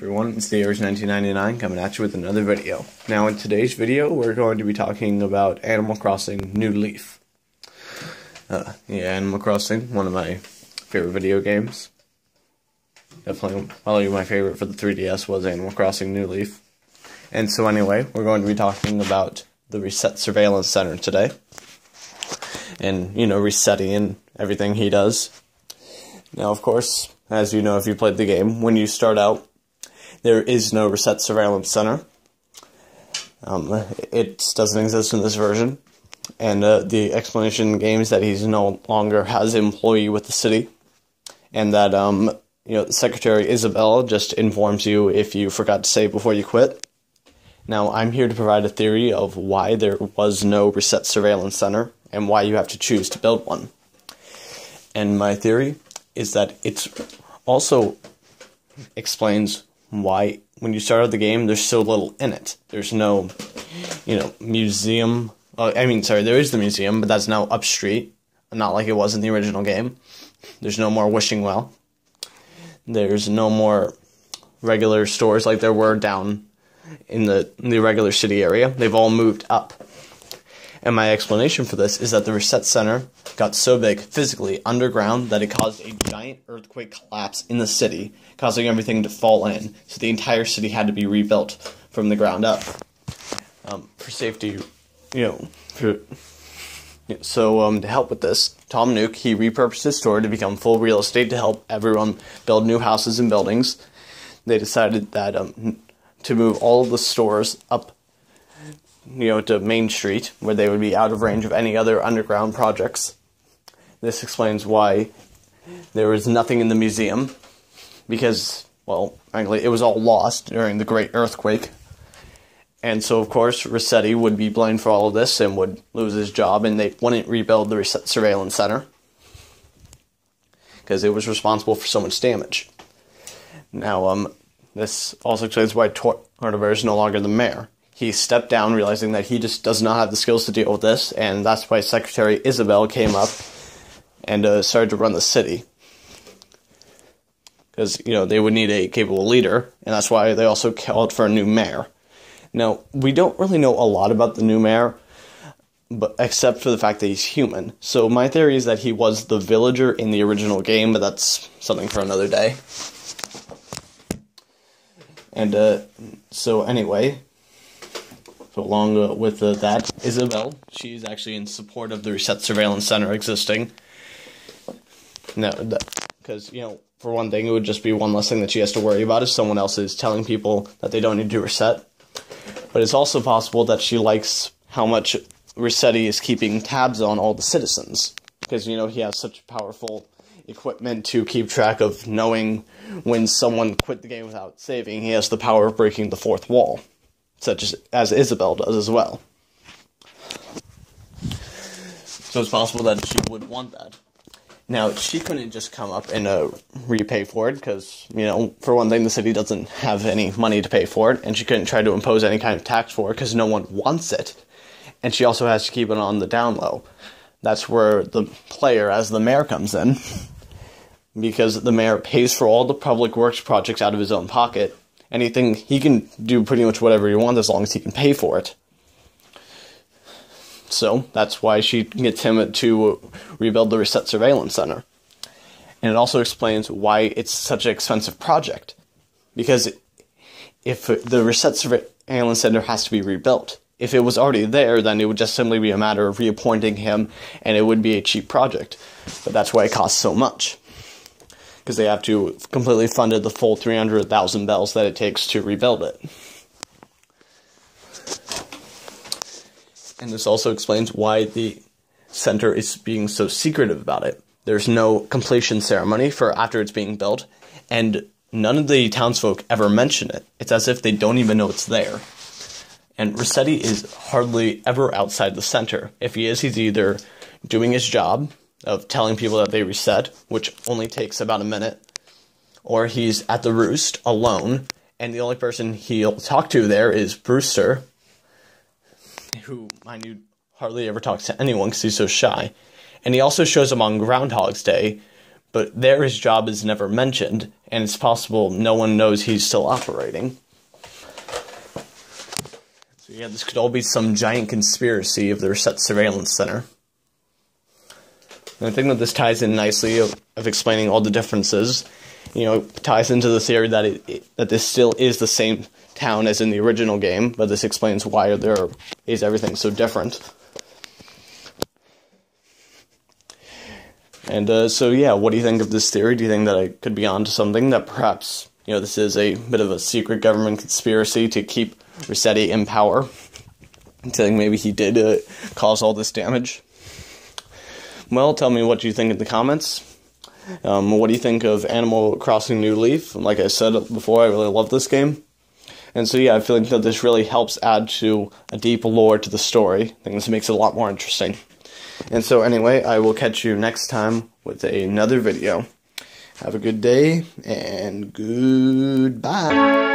everyone, it's the year's 1999 coming at you with another video. Now in today's video we're going to be talking about Animal Crossing New Leaf. Animal Crossing, one of my favorite video games. Definitely probably my favorite for the 3DS was Animal Crossing New Leaf. And so anyway, we're going to be talking about the Reset Surveillance Center today. And, Reseti and everything he does. Now of course, as you know if you played the game, when you start out, there is no Reset Surveillance Center. It doesn't exist in this version. And the explanation in the game is that he's no longer has an employee with the city. And that, the Secretary Isabel just informs you if you forgot to save before you quit. Now, I'm here to provide a theory of why there was no Reset Surveillance Center and why you have to choose to build one. And my theory is that it also explains why, when you start out the game, there's so little in it. There's no, museum. There is the museum, but that's now up street, not like it was in the original game. There's no more Wishing Well. There's no more regular stores like there were down in the regular city area. They've all moved up. And my explanation for this is that the Reset Center got so big physically underground that it caused a giant earthquake collapse in the city, causing everything to fall in. So the entire city had to be rebuilt from the ground up. For safety, to help with this, Tom Nook, he repurposed his store to become full real estate to help everyone build new houses and buildings. They decided that to move all of the stores up to Main Street, where they would be out of range of any other underground projects. This explains why there was nothing in the museum, because, well, frankly, it was all lost during the Great Earthquake. And so, of course, Reseti would be blamed for all of this and would lose his job, and they wouldn't rebuild the Reset Surveillance Center, because it was responsible for so much damage. Now, this also explains why Tortimer is no longer the mayor. He stepped down, realizing that he just does not have the skills to deal with this, and that's why Secretary Isabel came up and started to run the city. Because, they would need a capable leader, and that's why they also called for a new mayor. Now, we don't really know a lot about the new mayor, but except for the fact that he's human. So my theory is that he was the villager in the original game, but that's something for another day. And, so anyway, so along with that, Isabel, she's actually in support of the Reset Surveillance Center existing. No, because, for one thing, it would just be one less thing that she has to worry about if someone else is telling people that they don't need to reset. But it's also possible that she likes how much Reseti is keeping tabs on all the citizens. Because, he has such powerful equipment to keep track of knowing when someone quit the game without saving. He has the power of breaking the fourth wall, such as Isabel does as well. So it's possible that she would want that. Now, she couldn't just come up and repay for it, because, for one thing, the city doesn't have any money to pay for it, and she couldn't try to impose any kind of tax for it, because no one wants it. And she also has to keep it on the down low. That's where the player, as the mayor, comes in, because the mayor pays for all the public works projects out of his own pocket. Anything, he can do pretty much whatever he wants as long as he can pay for it. So, that's why she gets him to rebuild the Reset Surveillance Center. And it also explains why it's such an expensive project. Because if the Reset Surveillance Center has to be rebuilt, if it was already there, then it would just simply be a matter of reappointing him, and it would be a cheap project. But that's why it costs so much. Because they have to completely fund the full 300,000 bells that it takes to rebuild it. And this also explains why the center is being so secretive about it. There's no completion ceremony for after it's being built, and none of the townsfolk ever mention it. It's as if they don't even know it's there. And Reseti is hardly ever outside the center. If he is, he's either doing his job of telling people that they reset, which only takes about a minute, or he's at the roost alone, and the only person he'll talk to there is Brewster, who, mind you, hardly ever talks to anyone because he's so shy. And he also shows up on Groundhog's Day but there his job is never mentioned, and it's possible no one knows he's still operating. So yeah, this could all be some giant conspiracy of the Reseti Surveillance Center. And I think that this ties in nicely of explaining all the differences. You know, ties into the theory that that this still is the same town as in the original game, but this explains why there is everything so different. And so yeah, what do you think of this theory? Do you think that I could be onto something, that perhaps, you know, this is a bit of a secret government conspiracy to keep Reseti in power? Do you think maybe he did cause all this damage? Well, tell me what you think in the comments. What do you think of Animal Crossing New Leaf? Like I said before, I really love this game. And so yeah, I feel like that this really helps add to a deep lore to the story. I think this makes it a lot more interesting. And so anyway, I will catch you next time with another video. Have a good day, and goodbye.